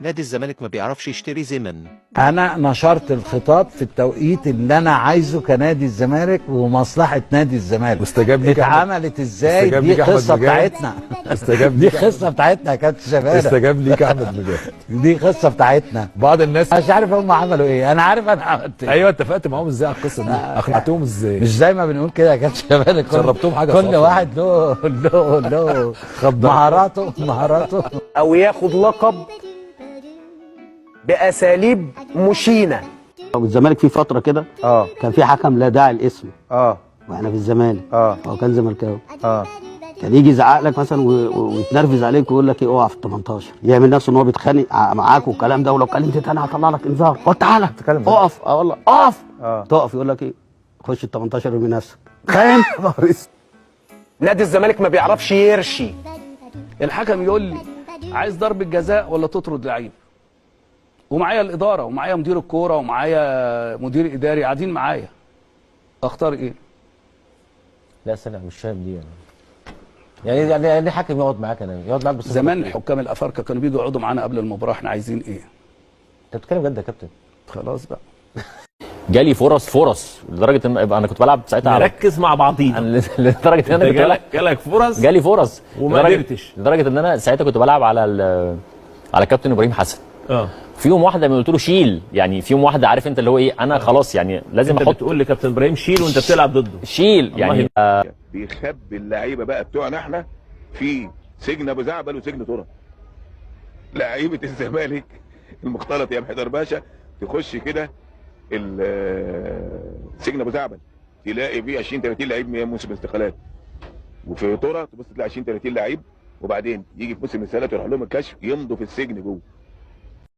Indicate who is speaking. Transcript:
Speaker 1: نادي الزمالك ما بيعرفش يشتري زمن.
Speaker 2: انا نشرت الخطاب في التوقيت اللي انا عايزه كنادي الزمالك ومصلحه نادي الزمالك.
Speaker 3: واستجاب ليك
Speaker 2: اتعملت ازاي؟
Speaker 3: استجاب
Speaker 2: دي
Speaker 3: ليك أحمد
Speaker 2: قصه
Speaker 3: مجاهد.
Speaker 2: بتاعتنا.
Speaker 3: استجاب
Speaker 2: دي
Speaker 3: ليك
Speaker 2: قصه بتاعتنا يا كابتن شباب.
Speaker 3: استجاب ليك احمد مجاهد.
Speaker 2: دي قصه بتاعتنا.
Speaker 3: بعض الناس
Speaker 2: مش عارف هم عملوا ايه، انا عارف انا عملت ايه.
Speaker 3: ايوه اتفقت معاهم ازاي على القصه دي؟ اقنعتهم ازاي؟
Speaker 2: مش زي ما بنقول كده يا كابتن شباب،
Speaker 3: شربتهم حاجة
Speaker 2: كل
Speaker 3: صافية.
Speaker 2: واحد له مهاراته
Speaker 4: او ياخد لقب باساليب مشينه.
Speaker 5: والزمالك في فتره كده كان في حكم لا داعي لاسمه واحنا في الزمالك هو كان زملكاوي كان يجي يزعق لك مثلا ويتنرفز عليك ويقول لك ايه اقف في 18، يعمل نفسه ان هو بيتخانق معاك والكلام ده، ولو كلمت تاني هطلع لك انذار. قلت تعالى اقف، والله اقف تقف، يقول لك ايه خش ال 18 ارمي نفسك. فاهم؟
Speaker 4: نادي الزمالك ما بيعرفش يرشي.
Speaker 6: الحكم يقول لي عايز ضربة جزاء ولا تطرد لعيب، ومعايا الاداره ومعايا مدير الكوره ومعايا مدير اداري قاعدين معايا، اختار ايه؟
Speaker 7: لا سنة مش فاهم دي يعني ليه حكم يقعد معاك؟ انا يقعد معاك بس
Speaker 6: زمان الحكام الافارقه كانوا بيجوا يقعدوا معانا قبل المباراه، احنا عايزين ايه؟
Speaker 7: انت بتتكلم جد يا كابتن؟
Speaker 6: خلاص بقى.
Speaker 8: جالي فرص لدرجه ان انا كنت بلعب ساعتها
Speaker 9: نركز مع بعضينا.
Speaker 8: لدرجه ان انا
Speaker 9: جالك فرص
Speaker 8: جالي فرص
Speaker 9: وما قدرتش،
Speaker 8: لدرجه ان انا ساعتها كنت بلعب على كابتن ابراهيم حسن. في يوم واحده قلت له شيل، يعني في يوم واحده عارف انت اللي هو ايه، انا خلاص يعني لازم
Speaker 9: انت
Speaker 8: احط.
Speaker 9: بتقول لكابتن ابراهيم شيل وانت بتلعب ضده.
Speaker 8: شيل يعني
Speaker 10: بيخبي اللعيبه بقى بتوعنا احنا في سجن ابو زعبل وسجن طرة. لعيبه الزمالك المختلط يا محيدر باشا تخش كده سجن ابو زعبل تلاقي فيه 20 30 لعيب موسم استقالات، وفي طرة تبص تلاقي 20 30 لعيب، وبعدين يجي في موسم السنه يروح لهم الكشف يمضوا في السجن جوه.